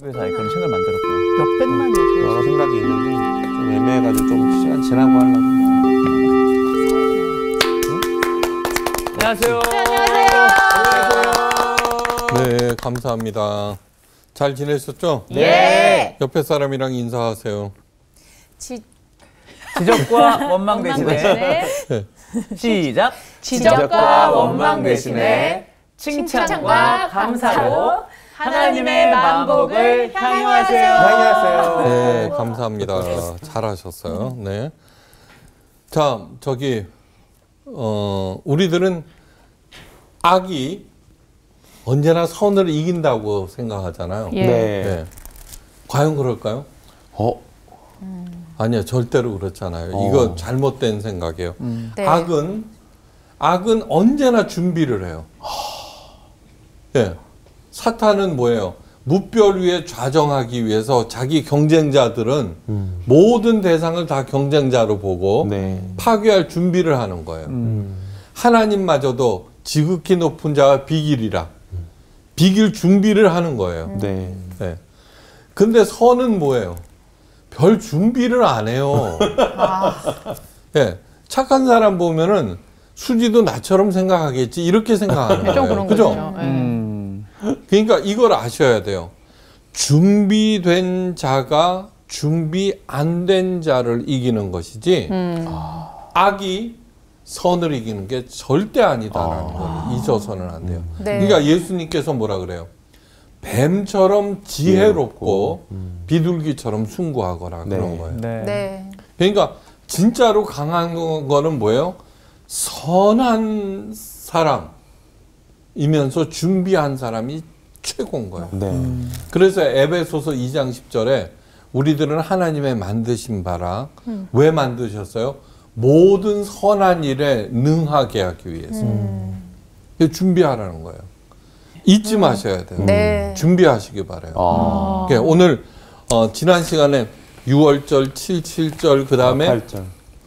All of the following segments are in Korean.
그래서 아예 그런 책을 만들었구나. 몇백만이요. 여러 생각이 있는데 좀 애매해가지고 좀 시간 지나고 하려고. 안녕하세요. 네, 감사합니다. 잘 지내셨죠? 네. 옆에 사람이랑 인사하세요. 지적과 원망 대신에 시작. 지적과 원망 대신에 칭찬과 감사로 하나님의 만복을 향유하세요. 네, 감사합니다. 잘하셨어요. 네. 자, 우리들은 악이 언제나 선을 이긴다고 생각하잖아요. 예. 네. 과연 그럴까요? 아니요, 절대로 그렇지 않아요. 이거 잘못된 생각이에요. 네. 악은 언제나 준비를 해요. 예. 사탄은 뭐예요? 무별 위에 좌정하기 위해서 자기 경쟁자들은 모든 대상을 다 경쟁자로 보고 파괴할 준비를 하는 거예요. 하나님마저도 지극히 높은 자와 비길이라. 비길 준비를 하는 거예요. 네. 근데 선은 뭐예요? 별 준비를 안 해요. 예. 착한 사람 보면은 수지도 나처럼 생각하겠지 이렇게 생각하는 거예요. 좀 그런 그죠? 거죠. 그러니까 이걸 아셔야 돼요. 준비된 자가 준비 안 된 자를 이기는 것이지 악이 선을 이기는 게 절대 아니다라는 걸 잊어서는 안 돼요. 네. 그러니까 예수님께서 뭐라 그래요? 뱀처럼 지혜롭고 비둘기처럼 숭고하거라 그런 거예요. 네. 그러니까 진짜로 강한 거는 뭐예요? 선한 사람이면서 준비한 사람이 최고인 거예요. 그래서 에베소서 2장 10절에 우리들은 하나님의 만드신 바라. 왜 만드셨어요? 모든 선한 일에 능하게 하기 위해서. 준비하라는 거예요. 잊지 마셔야 돼요. 네. 준비하시기 바라요. 그러니까 오늘 지난 시간에 6월절, 77절 그다음에 8절.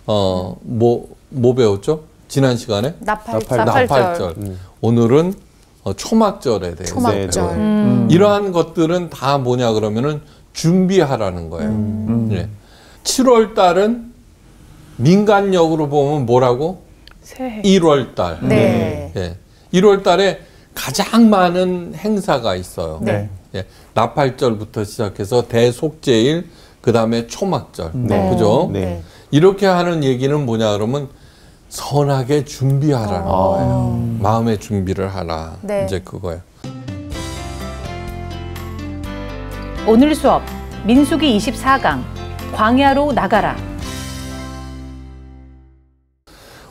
뭐 배웠죠? 지난 시간에 나팔절. 오늘은 초막절에 대해서 배워요. 이러한 것들은 다 뭐냐 그러면은 준비하라는 거예요. 네. 7월 달은 민간역으로 보면 뭐라고? 새해. 1월 달. 네. 1월 달에 가장 많은 행사가 있어요. 네. 나팔절부터 시작해서 대속제일, 그 다음에 초막절. 네. 그죠? 네. 이렇게 하는 얘기는 뭐냐 그러면 선하게 준비하라는 거예요. 마음의 준비를 하라. 네. 이제 그거예요. 오늘 수업 민수기 24강 광야로 나가라.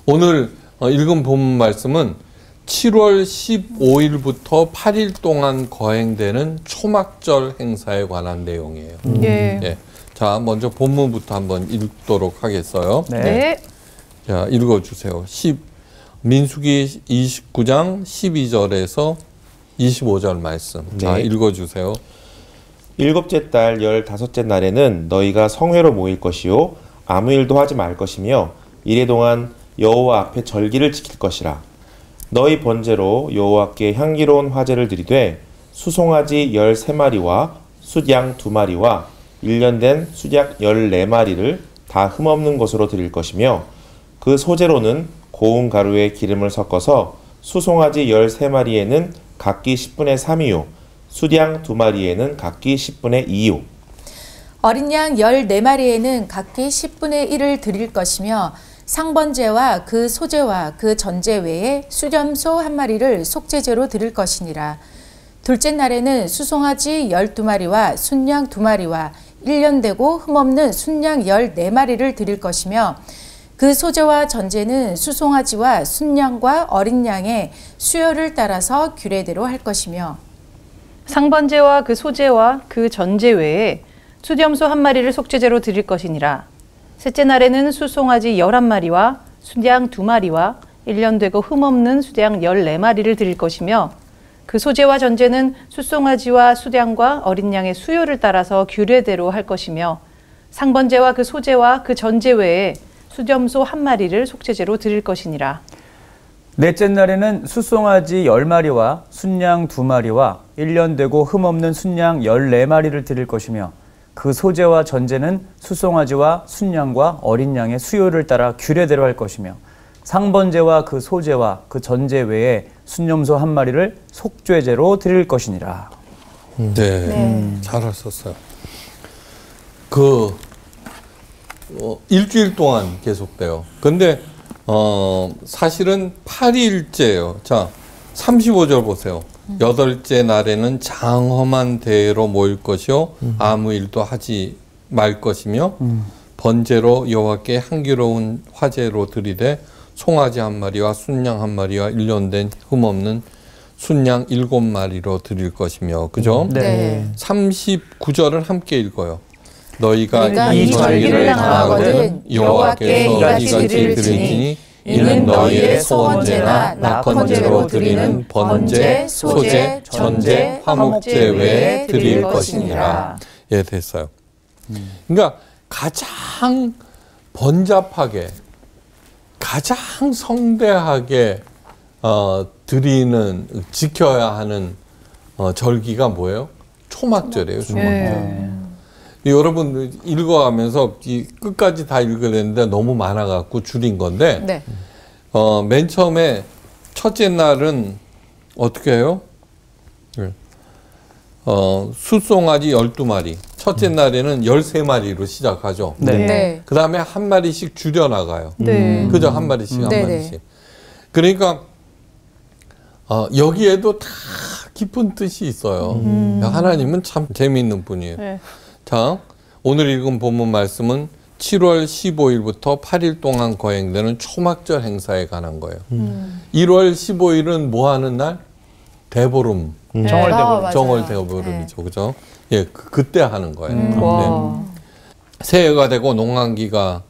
오늘 읽은 본문 말씀은 7월 15일부터 8일 동안 거행되는 초막절 행사에 관한 내용이에요. 예. 자, 먼저 본문부터 한번 읽도록 하겠어요. 네. 자, 읽어주세요. 민수기 29장 12절에서 25절 말씀. 자, 읽어주세요. 일곱째 달 15째 날에는 너희가 성회로 모일 것이요 아무 일도 하지 말 것이며 이래 동안 여호와 앞에 절기를 지킬 것이라. 너희 번제로 여호와께 향기로운 화제를 드리되 수송아지 13마리와 숫양 2마리와 1년 된 숫약 14마리를 다 흠없는 것으로 드릴 것이며 그 소재로는 고운 가루에 기름을 섞어서 수송아지 13마리에는 각기 10분의 3이요 숫양 2마리에는 각기 10분의 2요 어린 양 14마리에는 각기 10분의 1을 드릴 것이며 상번제와 그 소제와 그 전제 외에 수렴소 1마리를 속죄제로 드릴 것이니라. 둘째 날에는 수송아지 12마리와 순양 2마리와 1년 되고 흠없는 순양 14마리를 드릴 것이며 그 소제와 전제는 수송아지와 순양과 어린 양의 수요를 따라서 규례대로 할 것이며 상번제와 그 소제와 그 전제 외에 수렴소 1마리를 속죄제로 드릴 것이니라. 셋째 날에는 수송아지 11마리와 수양 2마리와 1년 되고 흠없는 수양 14마리를 드릴 것이며 그 소제와 전제는 수송아지와 수양과 어린 양의 수요를 따라서 규례대로 할 것이며 상번제와 그 소제와 그 전제 외에 수렴소 1마리를 속죄제로 드릴 것이니라. 넷째 날에는 숫송아지 10마리와 순양 2마리와 1년 되고 흠없는 순양 14마리를 드릴 것이며 그 소재와 전제는 숫송아지와 순양과 어린 양의 수요를 따라 규례대로 할 것이며 상번제와 그 소재와 그 전제 외에 순념소 1마리를 속죄제로 드릴 것이니라. 네, 잘하셨어요. 그 일주일 동안 계속돼요. 근데 사실은 8일째예요. 자, 35절 보세요. 8째 날에는 장엄한 대회로 모일 것이요 아무 일도 하지 말 것이며 번제로 여호와께 향기로운 화제로 드리되 송아지 1마리와 순양 1마리와 1년 된 흠없는 순양 7마리로 드릴 것이며, 그죠? 네. 39절을 함께 읽어요. 너희가 이 이 절기를 당하거든 여호와께 이같이 드릴지니 이는 너희의 소원제나 낙헌제로 드리는 번제, 소제, 전제, 화목제 외에 드릴 것이니라. 예, 됐어요. 그러니까 가장 번잡하게, 가장 성대하게 드리는, 지켜야 하는 절기가 뭐예요? 초막절이에요. 초막절. 여러분 읽어가면서 끝까지 다 읽어야 되는데 너무 많아갖고 줄인 건데, 네. 맨 처음에 첫째 날은 어떻게 해요? 숫송아지 12마리. 첫째 날에는 13마리로 시작하죠. 네. 그 다음에 한 마리씩 줄여나가요. 네. 그죠? 한 마리씩, 한 네네. 마리씩. 그러니까, 여기에도 다 깊은 뜻이 있어요. 하나님은 참 재미있는 분이에요. 네. 자, 오늘 읽은 본문 말씀은 7월 15일부터 8일 동안 거행되는 초막절 행사에 관한 거예요. 1월 15일은 뭐 하는 날? 대보름. 정월대보름. 정월대보름이죠. 그죠? 예, 그때 하는 거예요. 와. 새해가 되고 농한기가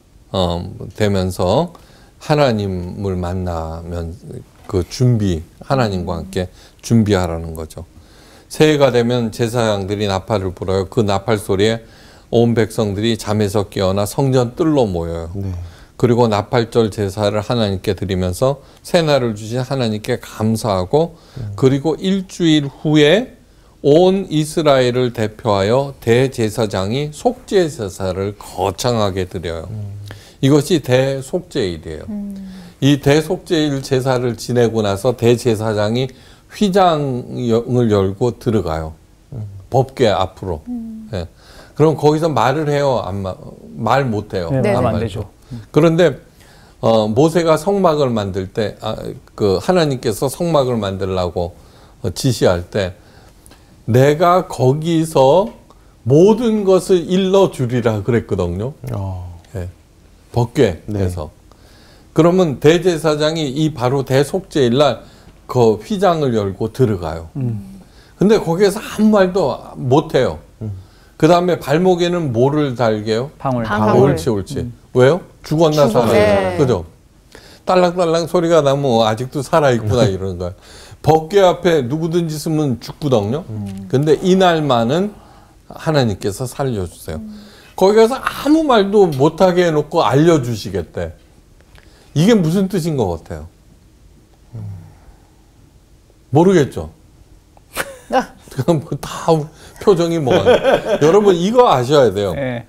되면서 하나님을 만나면 그 준비, 하나님과 함께 준비하라는 거죠. 새해가 되면 제사장들이 나팔을 불어요. 그 나팔 소리에 온 백성들이 잠에서 깨어나 성전 뜰로 모여요. 그리고 나팔절 제사를 하나님께 드리면서 새날을 주신 하나님께 감사하고, 그리고 일주일 후에 온 이스라엘을 대표하여 대제사장이 속죄 제사를 거창하게 드려요. 이것이 대속죄일이에요. 이 대속죄일 제사를 지내고 나서 대제사장이 휘장을 열고 들어가요. 법궤 앞으로. 예. 그럼 거기서 말을 해요? 말 못해요? 네, 안 안 되죠. 그런데 모세가 성막을 만들 때, 그 하나님께서 성막을 만들라고 지시할 때, 내가 거기서 모든 것을 일러주리라 그랬거든요. 예. 법궤에서. 그러면 대제사장이 이 바로 대속죄일 날 그 휘장을 열고 들어가요. 근데 거기에서 아무 말도 못해요. 그 다음에 발목에는 뭐를 달게요? 방울. 옳지. 왜요? 죽었나 살아요. 네. 그죠? 딸랑딸랑 소리가 나면 아직도 살아있구나 이러는 거예요. 법궤 앞에 누구든지 쓰면 죽거든요. 근데 이날만은 하나님께서 살려주세요. 거기 가서 아무 말도 못하게 해놓고 알려주시겠대. 이게 무슨 뜻인 것 같아요? 모르겠죠? 그냥 뭐 다 표정이 뭐가. 여러분 이거 아셔야 돼요. 네.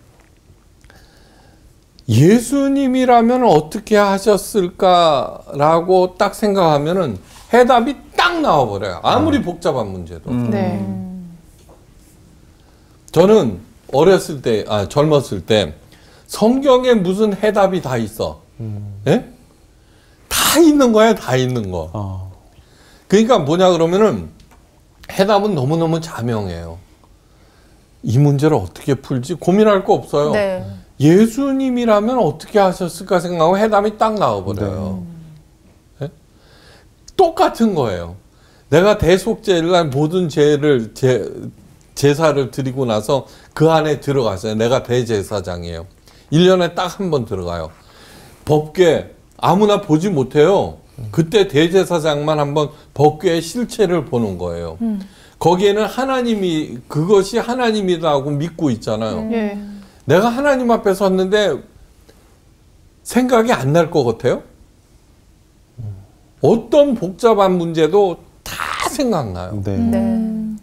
예수님이라면 어떻게 하셨을까라고 딱 생각하면은 해답이 딱 나와버려요. 아무리 복잡한 문제도. 네. 저는 어렸을 때, 젊었을 때 성경에 무슨 해답이 다 있어. 예? 다 있는 거야, 다 있는 거. 그러니까 뭐냐 그러면은 해답은 너무너무 자명해요. 이 문제를 어떻게 풀지 고민할 거 없어요. 네. 예수님이라면 어떻게 하셨을까 생각하고 해답이 딱 나와버려요. 예? 똑같은 거예요. 내가 대속죄일 날 모든 죄를 제사를 드리고 나서 그 안에 들어갔어요. 내가 대제사장이에요. 1년에 딱 한 번 들어가요. 법궤 아무나 보지 못해요. 그때 대제사장만 한번 법궤의 실체를 보는 거예요. 거기에는 하나님이, 그것이 하나님이라고 믿고 있잖아요. 예. 내가 하나님 앞에 섰는데 생각이 안 날 것 같아요? 어떤 복잡한 문제도 다 생각나요. 네.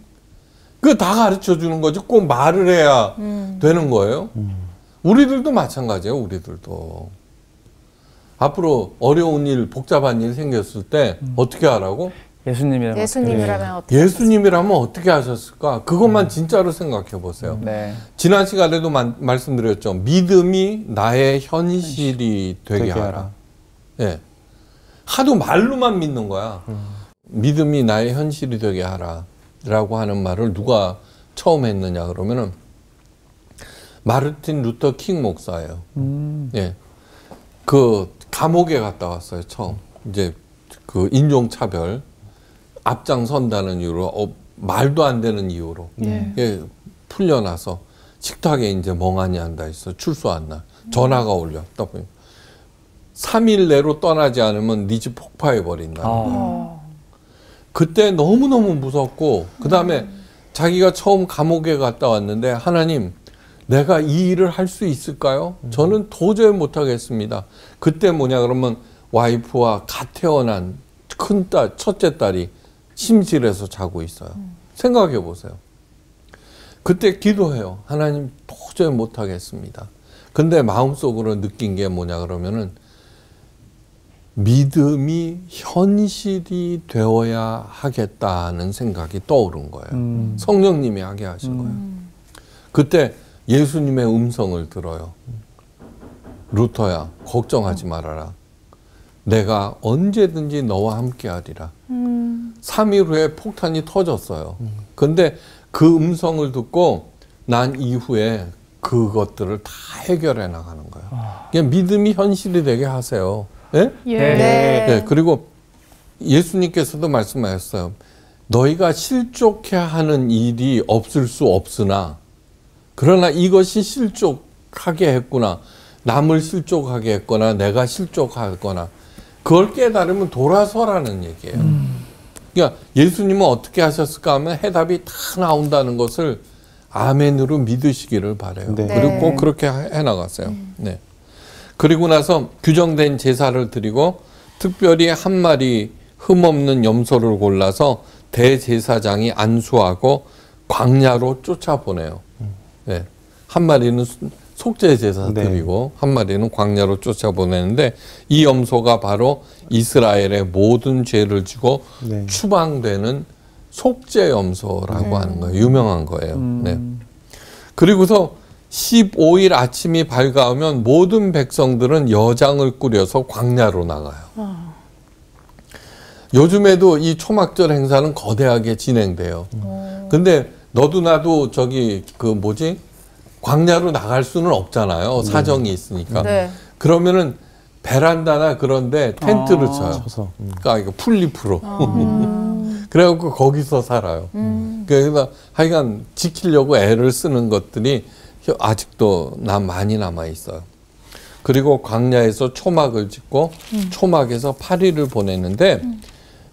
그거 다 가르쳐 주는 거지. 꼭 말을 해야 되는 거예요. 우리들도 마찬가지예요. 우리들도. 앞으로 어려운 일, 복잡한 일 생겼을 때 어떻게 하라고? 예수님이라면 예수님이라면 어떻게 예수님이라면 어떻게 하셨을까? 그것만 진짜로 생각해 보세요. 네. 지난 시간에도 말씀드렸죠. 믿음이 나의 현실이 되게 하라. 예. 하도 말로만 믿는 거야. 믿음이 나의 현실이 되게 하라. 라고 하는 말을 누가 처음 했느냐 그러면은 마르틴 루터 킹 목사예요. 예. 그 감옥에 갔다 왔어요. 처음. 이제 그 인종차별 앞장선다는 이유로 말도 안 되는 이유로 예, 풀려나서 식탁에 이제 멍하니 앉아 있어. 출소한 날 전화가 올려. 3일 내로 떠나지 않으면 네 집 폭파해 버린다. 그때 너무너무 무섭고 그다음에 자기가 처음 감옥에 갔다 왔는데 하나님 내가 이 일을 할 수 있을까요? 저는 도저히 못하겠습니다. 그때 뭐냐 그러면 와이프와 갓 태어난 큰딸, 첫째 딸이 침실에서 자고 있어요. 생각해 보세요. 그때 기도해요. 하나님 도저히 못하겠습니다. 근데 마음속으로 느낀 게 뭐냐 그러면은 믿음이 현실이 되어야 하겠다는 생각이 떠오른 거예요. 성령님이 하게 하신 거예요. 그때 예수님의 음성을 들어요. 루터야, 걱정하지 말아라. 내가 언제든지 너와 함께 하리라. 3일 후에 폭탄이 터졌어요. 근데 그 음성을 듣고 난 이후에 그것들을 다 해결해 나가는 거예요. 그냥 믿음이 현실이 되게 하세요. 예? 네. 그리고 예수님께서도 말씀하셨어요. 너희가 실족해 하는 일이 없을 수 없으나 그러나 이것이 실족하게 했구나. 남을 실족하게 했거나 내가 실족하거나 그걸 깨달으면 돌아서라는 얘기예요. 그러니까 예수님은 어떻게 하셨을까 하면 해답이 다 나온다는 것을 아멘으로 믿으시기를 바라요. 네. 그리고 꼭 그렇게 해나갔어요. 네. 그리고 나서 규정된 제사를 드리고 특별히 한 마리 흠없는 염소를 골라서 대제사장이 안수하고 광야로 쫓아보내요. 네. 한 마리는 속죄 제사 드리고 한 마리는 광야로 쫓아보내는데 이 염소가 바로 이스라엘의 모든 죄를 지고 추방되는 속죄 염소라고 하는 거예요. 유명한 거예요. 네. 그리고서 15일 아침이 밝아오면 모든 백성들은 여장을 꾸려서 광야로 나가요. 요즘에도 이 초막절 행사는 거대하게 진행돼요. 근데 너도 나도 저기 그 뭐지? 광야로 나갈 수는 없잖아요. 사정이 있으니까. 그러면은 베란다나 그런데 텐트를 쳐요. 그러니까 이거 풀잎으로. 그래갖고 거기서 살아요. 그래서 하여간 지키려고 애를 쓰는 것들이 아직도 많이 남아 있어요. 그리고 광야에서 초막을 짓고 초막에서 8일을 보내는데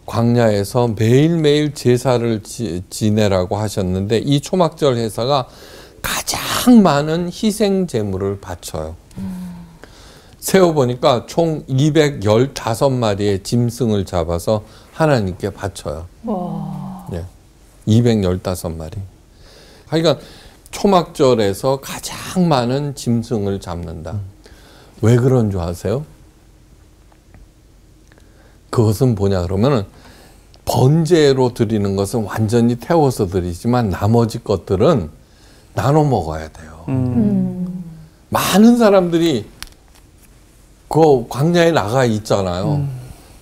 광야에서 매일매일 제사를 지내라고 하셨는데 이 초막절 제사가 가장 많은 희생 제물을 바쳐요. 세어보니까 총 215마리의 짐승을 잡아서 하나님께 바쳐요. 네. 215마리. 하여간 초막절에서 가장 많은 짐승을 잡는다. 왜 그런 줄 아세요? 그것은 뭐냐 그러면은 번제로 드리는 것은 완전히 태워서 드리지만 나머지 것들은 나눠 먹어야 돼요. 많은 사람들이 그 광야에 나가 있잖아요.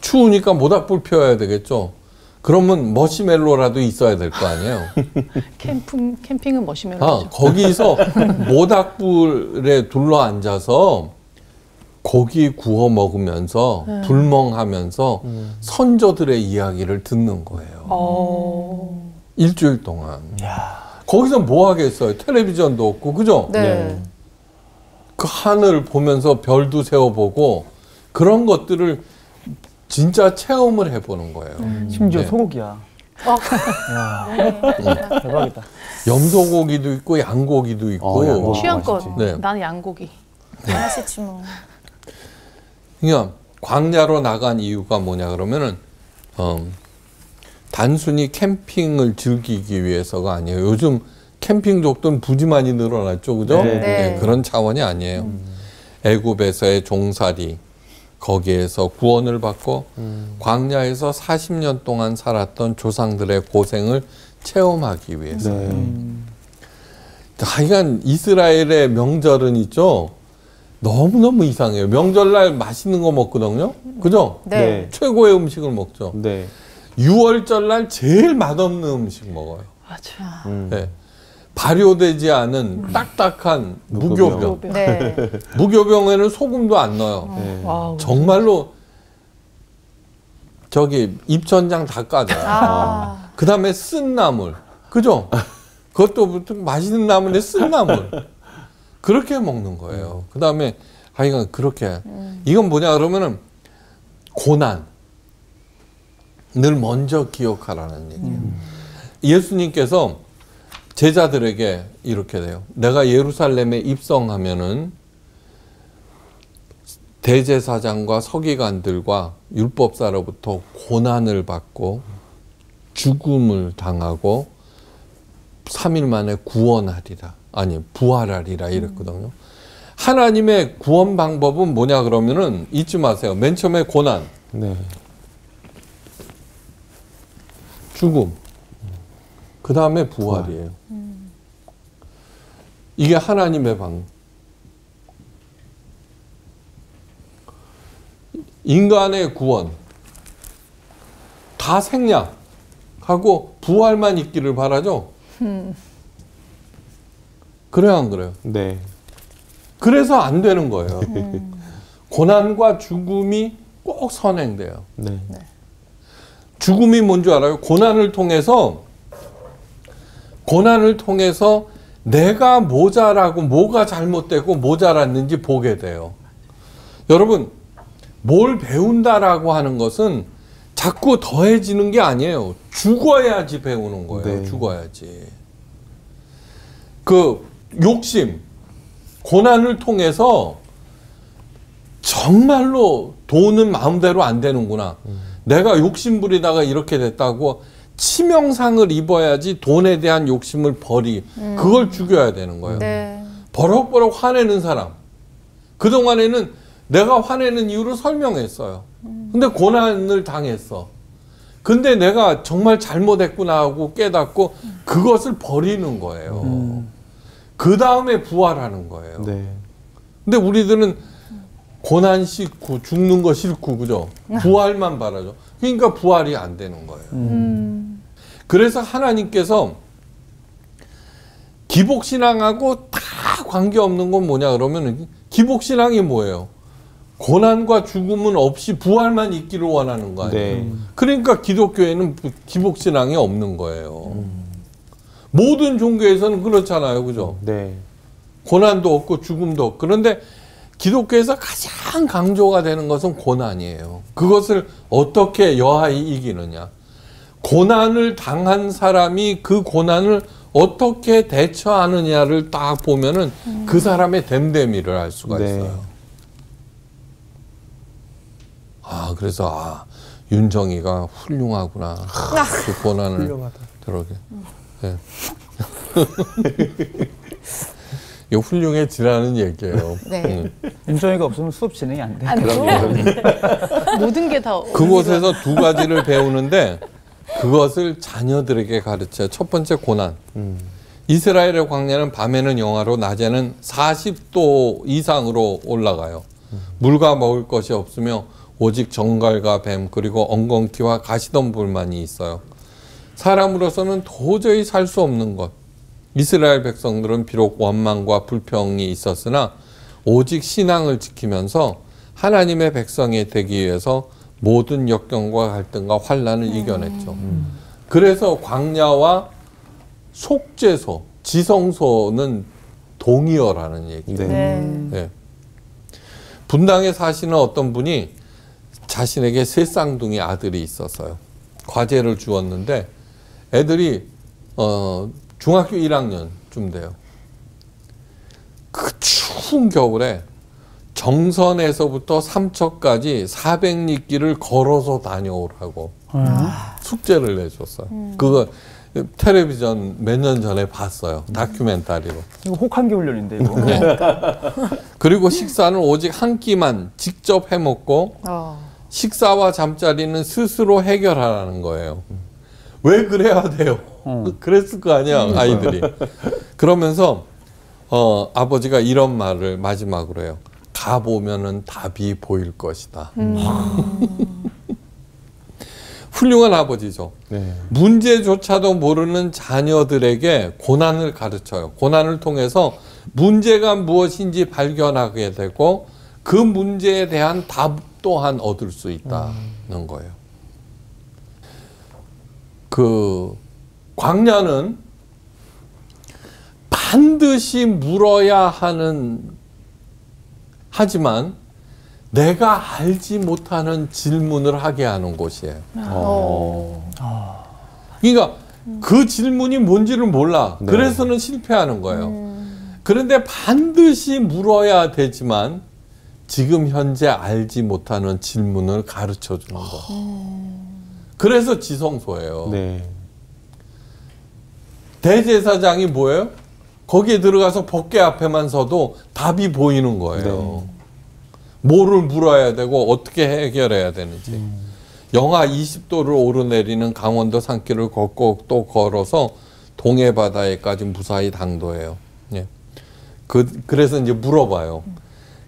추우니까 모닥불 피워야 되겠죠. 그러면 머시멜로라도 있어야 될 거 아니에요. 캠핑은 머시멜로죠. 거기서 모닥불에 둘러 앉아서 고기 구워 먹으면서 불멍하면서 선조들의 이야기를 듣는 거예요. 일주일 동안. 거기서 뭐 하겠어요? 텔레비전도 없고, 그죠? 네. 그 하늘을 보면서 별도 세워보고 그런 것들을 진짜 체험을 해보는 거예요. 심지어 소고기야. 대박이다. 염소고기도 있고 양고기도 있고. 취향껏. 네. 나는 양고기. 맛있지 뭐. 그냥 광야로 나간 이유가 뭐냐 그러면은 단순히 캠핑을 즐기기 위해서가 아니에요. 요즘 캠핑족들은 부지 많이 늘어났죠, 그죠? 네. 네. 그런 차원이 아니에요. 애굽에서의 종살이, 거기에서 구원을 받고 광야에서 40년 동안 살았던 조상들의 고생을 체험하기 위해서. 하여간 이스라엘의 명절은 있죠. 너무너무 이상해요. 명절날 맛있는 거 먹거든요. 그죠? 네. 최고의 음식을 먹죠. 네. 6월절날 제일 맛없는 음식 먹어요. 맞아. 네. 발효되지 않은 딱딱한 무교병. 네. 무교병에는 소금도 안 넣어요. 네. 와우. 정말로 저기 입천장 다 까져요. 아. 그 다음에 쓴 나물. 그죠? 그것도 맛있는 나물에 쓴 나물. 그렇게 먹는 거예요. 그 다음에 하여간 그렇게. 이건 뭐냐 그러면은 고난을 먼저 기억하라는 얘기예요. 예수님께서 제자들에게 이렇게 돼요. 내가 예루살렘에 입성하면은 대제사장과 서기관들과 율법사로부터 고난을 받고 죽음을 당하고 3일 만에 구원하리라. 아니, 부활하리라 이랬거든요. 하나님의 구원 방법은 뭐냐 그러면은 잊지 마세요. 맨 처음에 고난, 네. 죽음, 그 다음에 부활이에요. 이게 하나님의 방법. 인간의 구원, 다 생략하고 부활만 있기를 바라죠. 그래요, 안 그래요? 네. 그래서 안 되는 거예요. 고난과 죽음이 꼭 선행돼요. 네. 죽음이 뭔지 알아요? 고난을 통해서 내가 모자라고 뭐가 잘못되고 모자랐는지 보게 돼요. 여러분, 뭘 배운다라고 하는 것은 자꾸 더해지는 게 아니에요. 죽어야지 배우는 거예요. 네. 죽어야지. 그 욕심, 고난을 통해서 정말로 돈은 마음대로 안 되는구나. 내가 욕심부리다가 이렇게 됐다고 치명상을 입어야지 돈에 대한 욕심을 그걸 죽여야 되는 거예요. 네. 버럭버럭 화내는 사람. 그동안에는 내가 화내는 이유를 설명했어요. 근데 고난을 당했어. 근데 내가 정말 잘못했구나 하고 깨닫고 그것을 버리는 거예요. 그 다음에 부활하는 거예요. 네. 근데 우리들은 고난 싫고 죽는 거 싫고 그죠? 부활만 바라죠. 그러니까 부활이 안 되는 거예요. 그래서 하나님께서 기복신앙하고 다 관계없는 건 뭐냐 그러면 기복신앙이 뭐예요? 고난과 죽음은 없이 부활만 있기를 원하는 거 아니에요? 네. 그러니까 기독교에는 기복신앙이 없는 거예요. 모든 종교에서는 그렇잖아요. 그죠? 네. 고난도 없고 죽음도 없고. 그런데 기독교에서 가장 강조가 되는 것은 고난이에요. 그것을 어떻게 여하이 이기느냐. 고난을 당한 사람이 그 고난을 어떻게 대처하느냐를 딱 보면은 그 사람의 됨됨이를 알 수가 네. 있어요. 아, 그래서 윤정이가 훌륭하구나. 그 고난을 들어게. 네. 이거 훌륭해지라는 얘기예요. 네. 윤정이가 없으면 수업 진행이 안 돼. 안 돼. 모든 게 다. 그곳에서 두 가지를 배우는데 그것을 자녀들에게 가르쳐요. 첫 번째 고난. 이스라엘의 광야는 밤에는 영하로 낮에는 40도 이상으로 올라가요. 물과 먹을 것이 없으며 오직 정갈과 뱀 그리고 엉겅퀴와 가시덤불만이 있어요. 사람으로서는 도저히 살 수 없는 것. 이스라엘 백성들은 비록 원망과 불평이 있었으나 오직 신앙을 지키면서 하나님의 백성이 되기 위해서 모든 역경과 갈등과 환난을 이겨냈죠. 그래서 광야와 속죄소, 지성소는 동의어라는 얘기예요. 네. 네. 분당에 사시는 어떤 분이 자신에게 세 쌍둥이 아들이 있었어요. 과제를 주었는데 애들이 중학교 1학년쯤 돼요. 그 추운 겨울에 정선에서부터 삼척까지 400리길을 걸어서 다녀오라고 숙제를 내줬어요. 그거 텔레비전 몇 년 전에 봤어요. 다큐멘터리로. 이거 혹한기 훈련인데 이거. 그리고 식사는 오직 한 끼만 직접 해먹고 식사와 잠자리는 스스로 해결하라는 거예요. 왜 그래야 돼요? 그랬을 거 아니야, 아이들이. 그러면서 아버지가 이런 말을 마지막으로 해요. 가보면은 답이 보일 것이다. 훌륭한 아버지죠. 네. 문제조차도 모르는 자녀들에게 고난을 가르쳐요. 고난을 통해서 문제가 무엇인지 발견하게 되고 그 문제에 대한 답 또한 얻을 수 있다는 거예요. 그 광야는 반드시 물어야 하지만 내가 알지 못하는 질문을 하게 하는 곳이에요. 그러니까 그 질문이 뭔지를 몰라. 네. 그래서는 실패하는 거예요. 그런데 반드시 물어야 되지만 지금 현재 알지 못하는 질문을 가르쳐 주는 거. 그래서 지성소예요. 네. 대제사장이 뭐예요? 거기에 들어가서 법궤 앞에만 서도 답이 보이는 거예요. 뭐를 물어야 되고 어떻게 해결해야 되는지. 영하 20도를 오르내리는 강원도 산길을 걷고 또 걸어서 동해 바다에까지 무사히 당도해요. 예. 그래서 이제 물어봐요.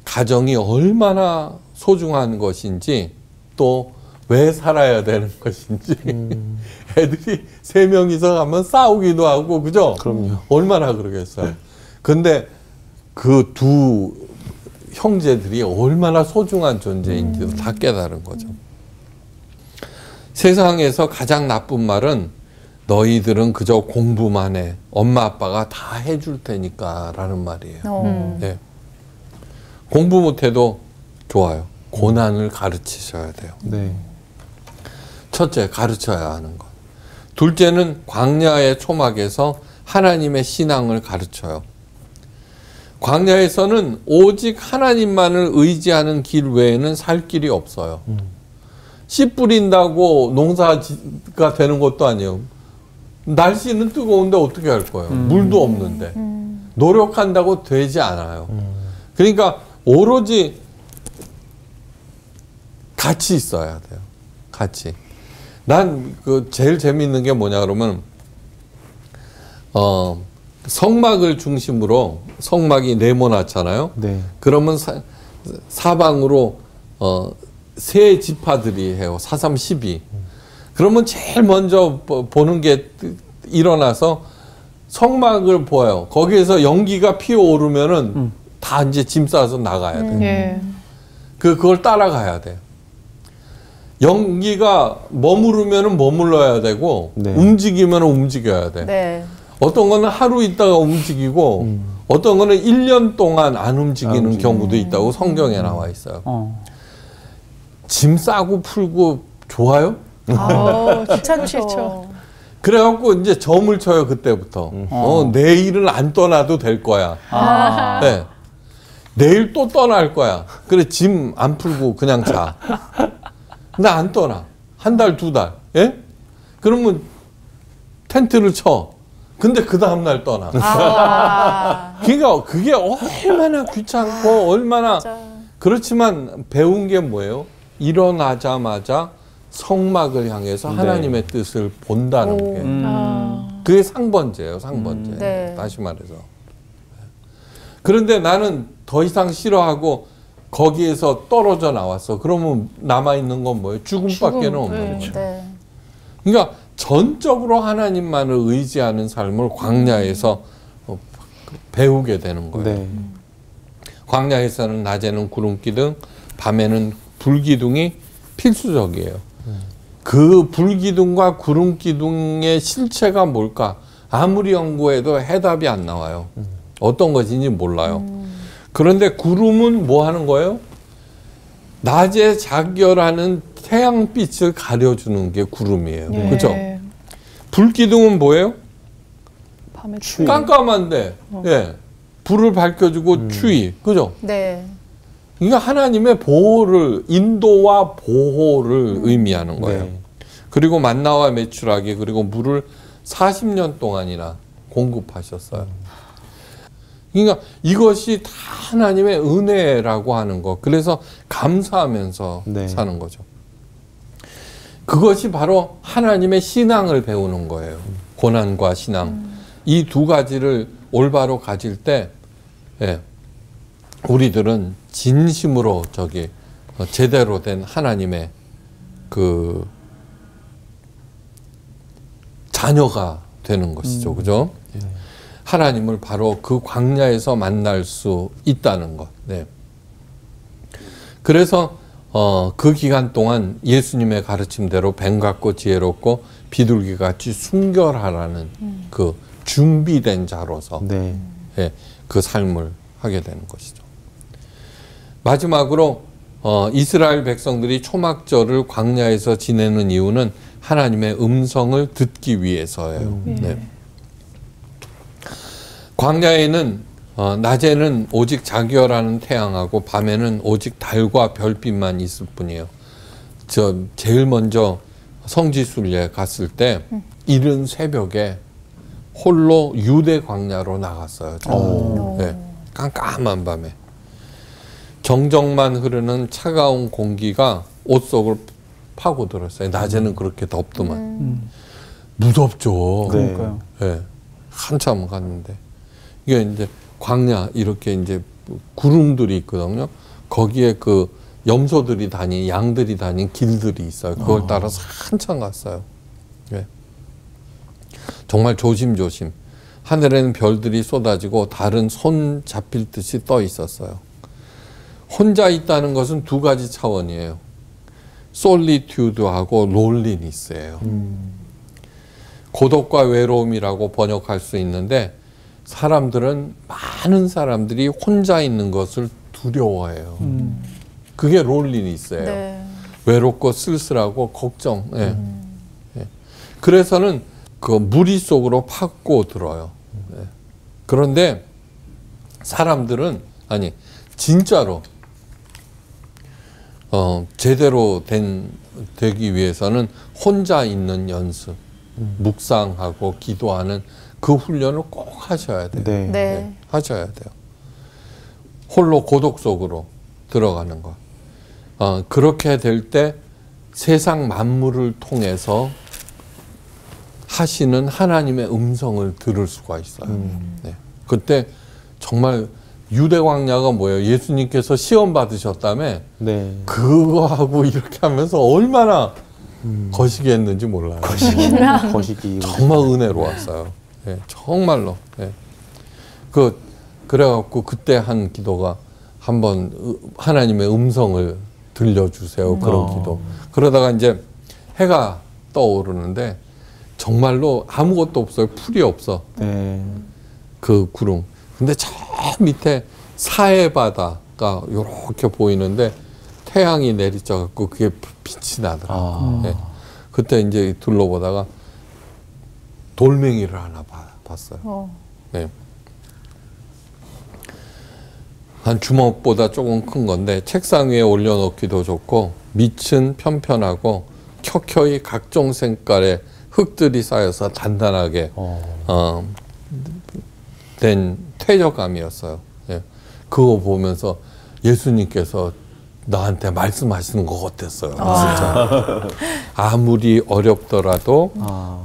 가정이 얼마나 소중한 것인지 또 왜 살아야 되는 것인지. 애들이 3명이서 가면 싸우기도 하고, 그죠? 그럼요. 얼마나 그러겠어요. 근데 그 두 형제들이 얼마나 소중한 존재인지도 다 깨달은 거죠. 세상에서 가장 나쁜 말은 너희들은 그저 공부만 해. 엄마 아빠가 다 해줄 테니까 라는 말이에요. 네. 공부 못해도 좋아요. 고난을 가르치셔야 돼요. 네. 첫째, 가르쳐야 하는 것. 둘째는 광야의 초막에서 하나님의 신앙을 가르쳐요. 광야에서는 오직 하나님만을 의지하는 길 외에는 살 길이 없어요. 씨 뿌린다고 농사가 되는 것도 아니에요. 날씨는 뜨거운데 어떻게 할 거예요? 물도 없는데. 노력한다고 되지 않아요. 그러니까 오로지 같이 있어야 돼요. 같이. 난 그 제일 재미있는 게 뭐냐 그러면 성막을 중심으로 성막이 네모나잖아요. 네. 그러면 사방으로 세 지파들이 해요. 4-3-12. 그러면 제일 먼저 보는 게 일어나서 성막을 보아요. 거기에서 연기가 피어오르면은 다 이제 짐 싸서 나가야 돼요. 예. 그걸 따라가야 돼요. 연기가 머무르면은 머물러야 되고 네. 움직이면 움직여야 돼. 네. 어떤 거는 하루 있다가 움직이고 어떤 거는 1년 동안 안 움직이는 경우도 있다고 성경에 나와 있어요. 짐 싸고 풀고 좋아요? 귀찮죠. 그래갖고 이제 점을 쳐요, 그때부터. 내일은 안 떠나도 될 거야. 네. 내일 또 떠날 거야. 그래, 짐 안 풀고 그냥 자. 근데 안 떠나. 1달, 2달. 예? 그러면 텐트를 쳐. 근데 그 다음날 떠나. 그러니까 그게 얼마나 귀찮고 얼마나. 그렇지만 배운 게 뭐예요? 일어나자마자 성막을 향해서 하나님의 뜻을 본다는 게. 그게 상번제예요, 상번제. 네. 다시 말해서. 그런데 나는 더 이상 싫어하고 거기에서 떨어져 나왔어. 그러면 남아있는 건 뭐예요? 죽음밖에는 없는 거죠. 네. 그러니까 전적으로 하나님만을 의지하는 삶을 광야에서 배우게 되는 거예요. 네. 광야에서는 낮에는 구름기둥, 밤에는 불기둥이 필수적이에요. 그 불기둥과 구름기둥의 실체가 뭘까? 아무리 연구해도 해답이 안 나와요. 어떤 것인지 몰라요. 그런데 구름은 뭐 하는 거예요? 낮에 작열하는 태양빛을 가려주는 게 구름이에요. 예. 그죠? 불기둥은 뭐예요? 밤에 깜깜한데, 예. 불을 밝혀주고 추위. 그죠? 네. 그러니까 하나님의 보호를, 인도와 보호를 의미하는 거예요. 네. 그리고 만나와 메추라기 그리고 물을 40년 동안이나 공급하셨어요. 그러니까 이것이 다 하나님의 은혜라고 하는 거. 그래서 감사하면서 네. 사는 거죠. 그것이 바로 하나님의 신앙을 배우는 거예요. 고난과 신앙. 이 두 가지를 올바로 가질 때 우리들은 진심으로 제대로 된 하나님의 그 자녀가 되는 것이죠. 그죠? 하나님을 바로 그 광야에서 만날 수 있다는 것. 네. 그래서 그 기간 동안 예수님의 가르침대로 뱀같고 지혜롭고 비둘기같이 순결하라는 그 준비된 자로서 네. 그 삶을 하게 되는 것이죠. 마지막으로 이스라엘 백성들이 초막절을 광야에서 지내는 이유는 하나님의 음성을 듣기 위해서예요. 네. 광야에는 낮에는 오직 자기열하는 태양하고 밤에는 오직 달과 별빛만 있을 뿐이에요. 제일 먼저 성지순례 갔을 때 이른 새벽에 홀로 유대 광야로 나갔어요. 네, 깜깜한 밤에 정적만 흐르는 차가운 공기가 옷 속을 파고들었어요. 낮에는 그렇게 덥더만. 무섭죠. 그러니까요. 네, 한참 갔는데 이게 이제 광야 이렇게 이제 구름들이 있거든요. 거기에 그 염소들이 다닌 양들이 다닌 길들이 있어요. 그걸 따라서 한참 갔어요. 네. 정말 조심조심. 하늘에는 별들이 쏟아지고 달은 손 잡힐 듯이 떠 있었어요. 혼자 있다는 것은 두 가지 차원이에요. 솔리튜드하고 롤리니스예요. 고독과 외로움이라고 번역할 수 있는데 사람들은 많은 사람들이 혼자 있는 것을 두려워해요. 그게 롤리니스예요. 네. 외롭고 쓸쓸하고 걱정. 예. 예. 그래서는 그 무리 속으로 파고 들어요. 예. 그런데 사람들은 진짜로 제대로 되기 위해서는 혼자 있는 연습, 묵상하고 기도하는 그 훈련을 꼭 하셔야 돼요. 네. 네. 하셔야 돼요. 홀로 고독 속으로 들어가는 것. 그렇게 될 때 세상 만물을 통해서 하시는 하나님의 음성을 들을 수가 있어요. 네. 그때 정말 유대 광야가 뭐예요? 예수님께서 시험 받으셨다며 네. 그거하고 이렇게 하면서 얼마나 거시기했는지 몰라요. 거시기. 정말 은혜로웠어요. 네, 정말로. 네. 그래갖고 그때 한 기도가 한번 하나님의 음성을 들려주세요. 그런 기도. 그러다가 이제 해가 떠오르는데 정말로 아무것도 없어요. 풀이 없어. 네. 그 구름. 근데 저 밑에 사해 바다가 이렇게 보이는데 태양이 내리쳐갖고 그게 빛이 나더라고요. 네. 그때 이제 둘러보다가 돌멩이를 하나 봤어요. 네. 한 주먹보다 조금 큰 건데 책상 위에 올려놓기도 좋고 밑은 편편하고 켜켜이 각종 색깔의 흙들이 쌓여서 단단하게 된 퇴적감이었어요. 예. 그거 보면서 예수님께서 나한테 말씀하시는 것 같았어요. 진짜. 아무리 어렵더라도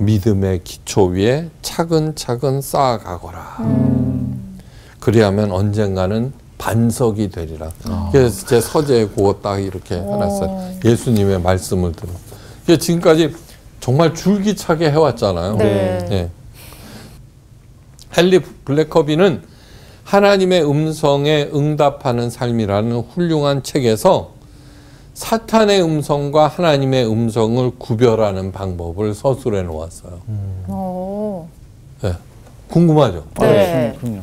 믿음의 기초 위에 차근차근 쌓아가거라. 그리하면 언젠가는 반석이 되리라. 그래서 제 서재에 그거 딱 이렇게 해놨어요. 예수님의 말씀을 들어. 지금까지 정말 줄기차게 해왔잖아요. 네. 예. 헨리 블랙커비는 하나님의 음성에 응답하는 삶이라는 훌륭한 책에서 사탄의 음성과 하나님의 음성을 구별하는 방법을 서술해 놓았어요. 네. 궁금하죠? 네. 그럼요.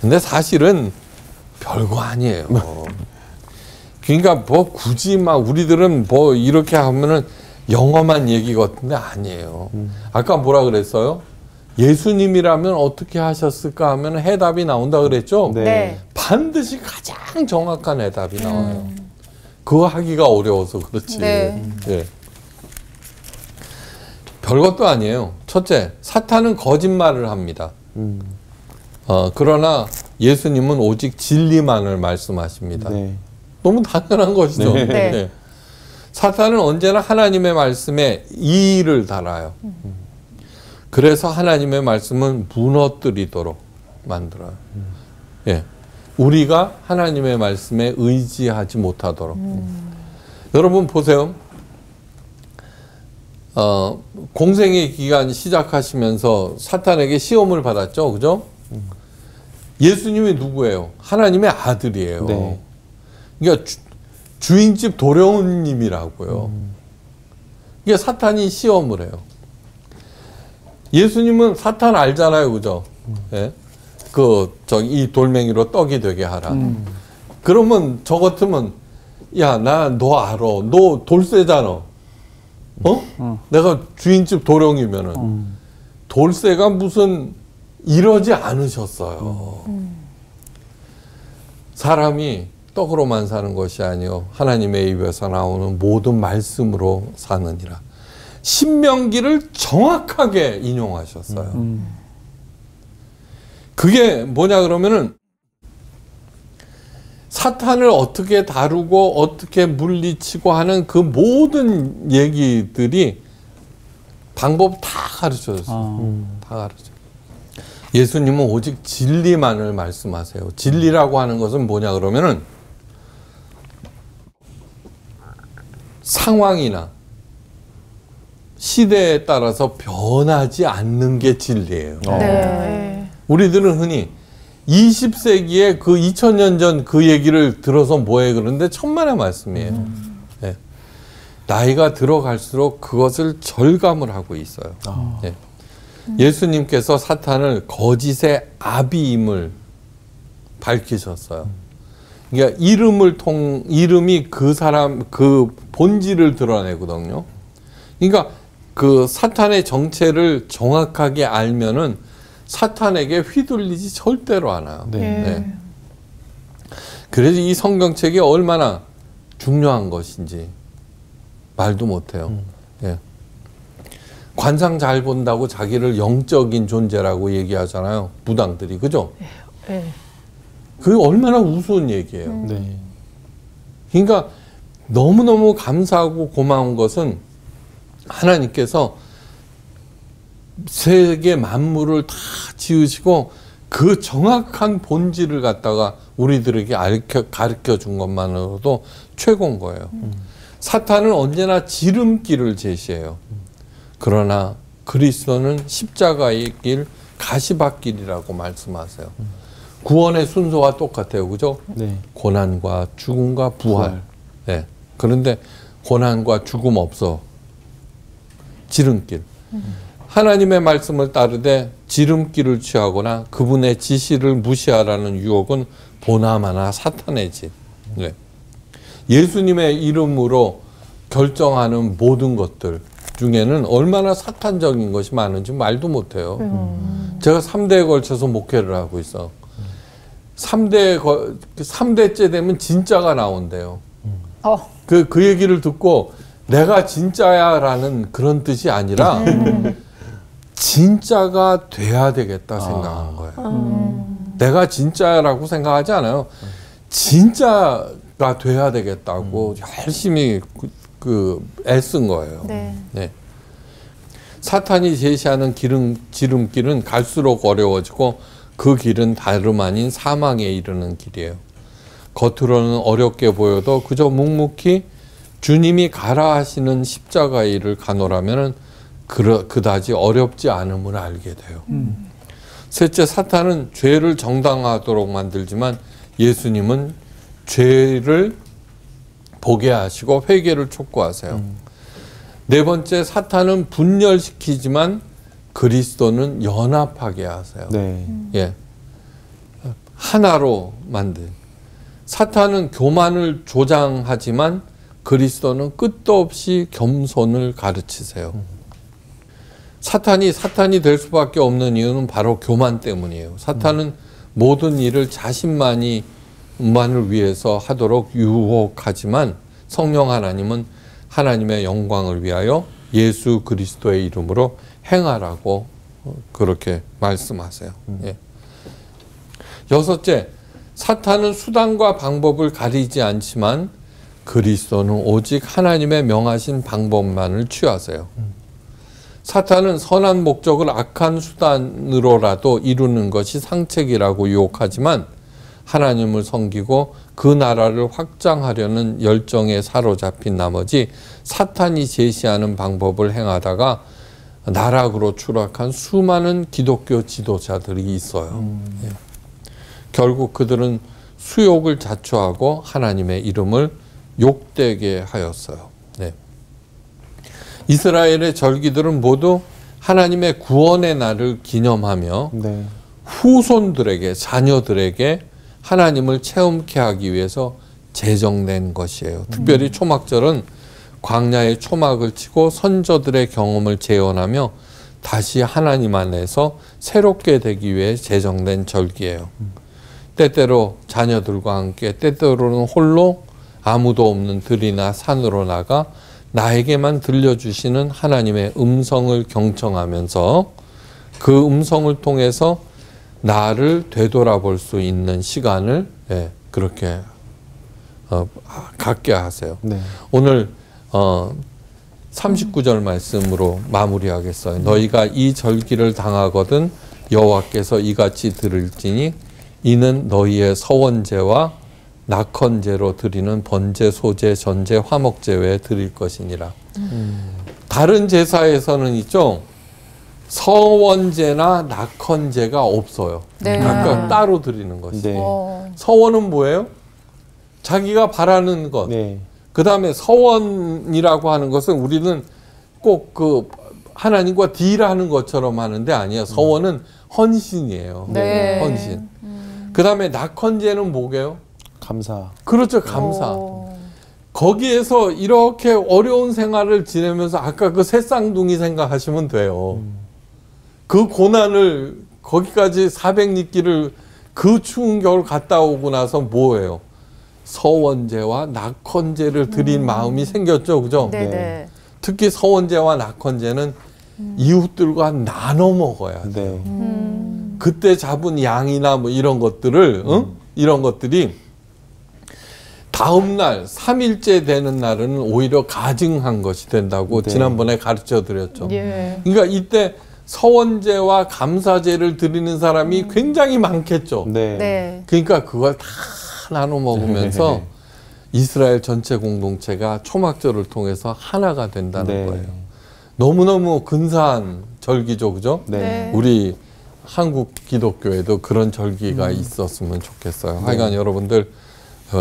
근데 사실은 별거 아니에요. 그러니까 뭐 굳이 막 우리들은 뭐 이렇게 하면은 영험한 얘기 같은데 아니에요. 아까 뭐라 그랬어요? 예수님이라면 어떻게 하셨을까 하면 해답이 나온다 그랬죠? 네. 반드시 가장 정확한 해답이 나와요. 그거 하기가 어려워서 그렇지. 네. 예. 별것도 아니에요. 첫째, 사탄은 거짓말을 합니다. 그러나 예수님은 오직 진리만을 말씀하십니다. 네. 너무 당연한 것이죠. 네. 네. 예. 사탄은 언제나 하나님의 말씀에 이의를 달아요. 그래서 하나님의 말씀은 무너뜨리도록 만들어요. 예. 우리가 하나님의 말씀에 의지하지 못하도록. 여러분 보세요. 공생의 기간 시작하시면서 사탄에게 시험을 받았죠. 그죠? 예수님이 누구예요? 하나님의 아들이에요. 네. 그러니까 주인집 도련님이라고요. 이게 사탄이 시험을 해요. 예수님은 사탄 알잖아요. 그죠? 예? 이 돌멩이로 떡이 되게 하라. 그러면 저 같으면, 야, 너 알아. 너 돌쇠잖아. 내가 주인집 도령이면은. 돌쇠가 무슨 이러지 않으셨어요. 사람이 떡으로만 사는 것이 아니요 하나님의 입에서 나오는 모든 말씀으로 사느니라. 신명기를 정확하게 인용하셨어요. 그게 뭐냐 그러면은 사탄을 어떻게 다루고 어떻게 물리치고 하는 그 모든 얘기들이 방법 다 가르쳐줬어요. 다 가르쳐. 예수님은 오직 진리만을 말씀하세요. 진리라고 하는 것은 뭐냐 그러면은 상황이나 시대에 따라서 변하지 않는 게 진리예요. 네. 우리들은 흔히 20세기에 그 2000년 전 그 얘기를 들어서 뭐해 그러는데 천만의 말씀이에요. 네. 나이가 들어갈수록 그것을 절감을 하고 있어요. 네. 예수님께서 사탄을 거짓의 아비임을 밝히셨어요. 그러니까 이름이 그 사람 그 본질을 드러내거든요. 그러니까 그 사탄의 정체를 정확하게 알면은 사탄에게 휘둘리지 절대로 않아요. 네. 네. 그래서 이 성경책이 얼마나 중요한 것인지 말도 못해요. 예. 관상 잘 본다고 자기를 영적인 존재라고 얘기하잖아요. 무당들이. 그죠? 네. 그게 얼마나 우스운 얘기예요. 네. 그러니까 너무너무 감사하고 고마운 것은 하나님께서 세계 만물을 다 지으시고 그 정확한 본질을 갖다가 우리들에게 가르쳐 준 것만으로도 최고인 거예요. 사탄은 언제나 지름길을 제시해요. 그러나 그리스도는 십자가의 길, 가시밭길이라고 말씀하세요. 구원의 순서와 똑같아요. 그죠? 네. 고난과 죽음과 부활. 네. 그런데 고난과 죽음 없어. 지름길. 하나님의 말씀을 따르되 지름길을 취하거나 그분의 지시를 무시하라는 유혹은 보나마나 사탄의 집. 네. 예수님의 이름으로 결정하는 모든 것들 중에는 얼마나 사탄적인 것이 많은지 말도 못해요. 제가 3대에 걸쳐서 목회를 하고 있어. 3대째 되면 진짜가 나온대요. 그 얘기를 듣고 내가 진짜야라는 그런 뜻이 아니라 진짜가 돼야 되겠다 생각한 거예요. 내가 진짜라고 생각하지 않아요. 진짜가 돼야 되겠다고 열심히 애쓴 거예요. 네. 네. 사탄이 제시하는 지름길은 갈수록 어려워지고 그 길은 다름 아닌 사망에 이르는 길이에요. 겉으로는 어렵게 보여도 그저 묵묵히 주님이 가라 하시는 십자가의 일을 가노라면은 그다지 어렵지 않음을 알게 돼요. 셋째, 사탄은 죄를 정당화하도록 만들지만 예수님은 죄를 보게 하시고 회개를 촉구하세요. 네 번째, 사탄은 분열시키지만 그리스도는 연합하게 하세요. 네. 예. 하나로 만든. 사탄은 교만을 조장하지만 그리스도는 끝도 없이 겸손을 가르치세요. 사탄이 될 수밖에 없는 이유는 바로 교만 때문이에요. 사탄은 모든 일을 자신만을 위해서 하도록 유혹하지만 성령 하나님은 하나님의 영광을 위하여 예수 그리스도의 이름으로 행하라고 그렇게 말씀하세요. 예. 여섯째, 사탄은 수단과 방법을 가리지 않지만 그리스도는 오직 하나님의 명하신 방법만을 취하세요. 사탄은 선한 목적을 악한 수단으로라도 이루는 것이 상책이라고 유혹하지만 하나님을 섬기고 그 나라를 확장하려는 열정에 사로잡힌 나머지 사탄이 제시하는 방법을 행하다가 나락으로 추락한 수많은 기독교 지도자들이 있어요. 예. 결국 그들은 수욕을 자초하고 하나님의 이름을 욕되게 하였어요. 네. 이스라엘의 절기들은 모두 하나님의 구원의 날을 기념하며 네. 후손들에게, 자녀들에게 하나님을 체험케 하기 위해서 제정된 것이에요. 특별히 초막절은 광야의 초막을 치고 선조들의 경험을 재현하며 다시 하나님 안에서 새롭게 되기 위해 제정된 절기예요. 때때로 자녀들과 함께, 때때로는 홀로 아무도 없는 들이나 산으로 나가 나에게만 들려주시는 하나님의 음성을 경청하면서 그 음성을 통해서 나를 되돌아볼 수 있는 시간을 그렇게 갖게 하세요. 네. 오늘 39절 말씀으로 마무리하겠어요. 너희가 이 절기를 당하거든 여호와께서 이같이 들을지니 이는 너희의 서원제와 낙헌제로 드리는 번제, 소제, 전제, 화목제 외에 드릴 것이니라. 다른 제사에서는 있죠. 서원제나 낙헌제가 없어요. 네. 각각 따로 드리는 것이. 네. 서원은 뭐예요? 자기가 바라는 것. 네. 그 다음에 서원이라고 하는 것은 우리는 꼭 그 하나님과 딜하는 것처럼 하는데 아니에요. 서원은 헌신이에요. 네. 헌신. 그 다음에 낙헌제는 뭐게요? 감사. 그렇죠. 감사. 거기에서 이렇게 어려운 생활을 지내면서 아까 그 새쌍둥이 생각하시면 돼요. 그 고난을 거기까지 400리길을 그 추운 겨울 갔다 오고 나서 뭐예요? 서원제와 낙헌제를 드린 마음이 생겼죠. 그죠? 네네. 특히 서원제와 낙헌제는 이웃들과 나눠 먹어야 돼요. 네. 그때 잡은 양이나 뭐 이런 것들을 이런 것들이 다음 날 3일째 되는 날은 오히려 가증한 것이 된다고 네. 지난번에 가르쳐 드렸죠. 예. 그러니까 이때 서원제와 감사제를 드리는 사람이 굉장히 많겠죠. 네. 네. 그러니까 그걸 다 나눠 먹으면서 이스라엘 전체 공동체가 초막절을 통해서 하나가 된다는 네. 거예요. 너무너무 근사한 절기죠. 그죠? 네. 우리 한국 기독교에도 그런 절기가 있었으면 좋겠어요. 하여간 여러분들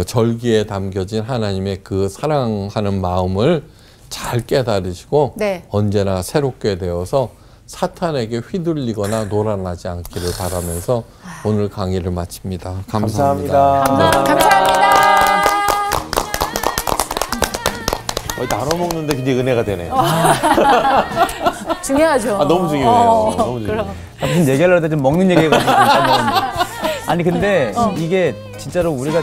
절기에 담겨진 하나님의 그 사랑하는 마음을 잘 깨달으시고 네. 언제나 새롭게 되어서 사탄에게 휘둘리거나 놀아나지 않기를 바라면서 오늘 강의를 마칩니다. 감사합니다. 감사합니다. 나눠 먹는데 굉장히 은혜가 되네요. 중요하죠. 너무 중요해요. 너무 중요해요. 무슨 얘기하려다 좀 먹는 얘기해가지고 아니 근데 이게 진짜로 우리가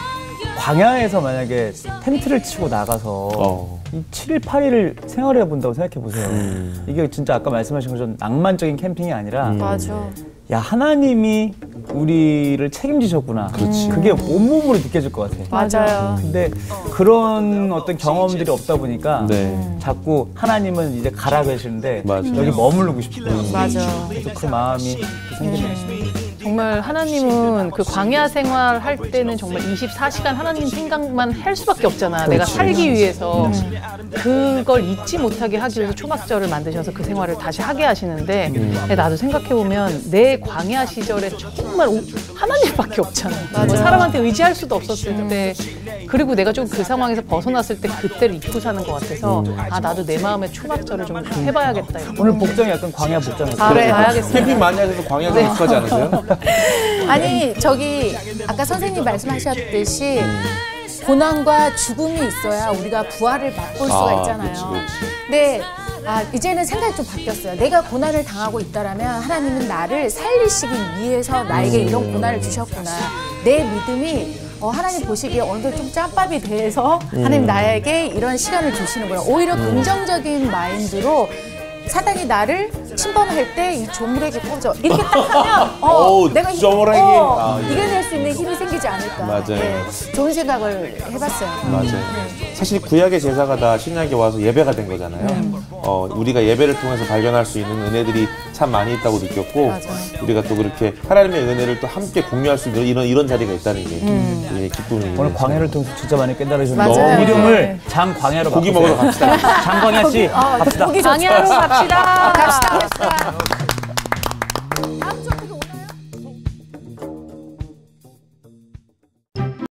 광야에서 만약에 텐트를 치고 나가서 이 7일 8일을 생활해 본다고 생각해 보세요. 이게 진짜 아까 말씀하신 것처럼 낭만적인 캠핑이 아니라 맞아. 야 하나님이 우리를 책임지셨구나. 그렇지. 그게 온몸으로 느껴질 것 같아. 맞아요. 근데 그런 어떤 경험들이 없다 보니까 네. 자꾸 하나님은 이제 가라 계시는데 맞아요. 여기 머무르고 싶다. 맞아. 그래서 그 마음이 생기는 것입니다. 정말 하나님은 그 광야 생활 할 때는 정말 24시간 하나님 생각만 할 수밖에 없잖아. 내가 살기 위해서. 그걸 잊지 못하게 하기 위해서 초막절을 만드셔서 그 생활을 다시 하게 하시는데 근데 나도 생각해보면 내 광야 시절에 정말 하나님밖에 없잖아. 뭐 사람한테 의지할 수도 없었을 때 그리고 내가 좀 그 상황에서 벗어났을 때 그때를 잊고 사는 것 같아서 아 나도 내 마음의 초막절을 좀 해봐야겠다. 이렇게. 오늘 복장이 약간 광야 복장 같아요. 그래 가야겠습니다. 캠핑 많이 하셔서 광야 좀 익숙하지 않으세요? 아니 저기 아까 선생님 말씀하셨듯이 고난과 죽음이 있어야 우리가 부활을 맛볼 수가 있잖아요. 그치. 근데 이제는 생각이 좀 바뀌었어요. 내가 고난을 당하고 있다라면 하나님은 나를 살리시기 위해서 나에게 이런 고난을 주셨구나. 내 믿음이 하나님 보시기에 어느 정도 좀 짬밥이 돼서 하나님 나에게 이런 시간을 주시는구나. 오히려 긍정적인 마인드로 사단이 나를 침범할 때 이 조물에게 꽂아 이렇게 딱 하면 내가 조물에게 이겨낼 수 있는 힘이 생기지 않을까. 맞아요. 네, 좋은 생각을 해봤어요. 맞아요. 네. 사실 구약의 제사가 다 신약에 와서 예배가 된 거잖아요. 우리가 예배를 통해서 발견할 수 있는 은혜들이 참 많이 있다고 느꼈고, 맞아요. 우리가 또 그렇게 하나님의 은혜를 또 함께 공유할 수 있는 이런 자리가 있다는 게 기쁨이. 오늘 광야를 통해서 진짜 많이 깨달으셨는데 맞아요. 이름을 장광야로 고기 바꾸세요. 먹으러 갑시다. 장광야 씨 갑시다. 고기 좋죠. 광야로 갑시다. 갑시다.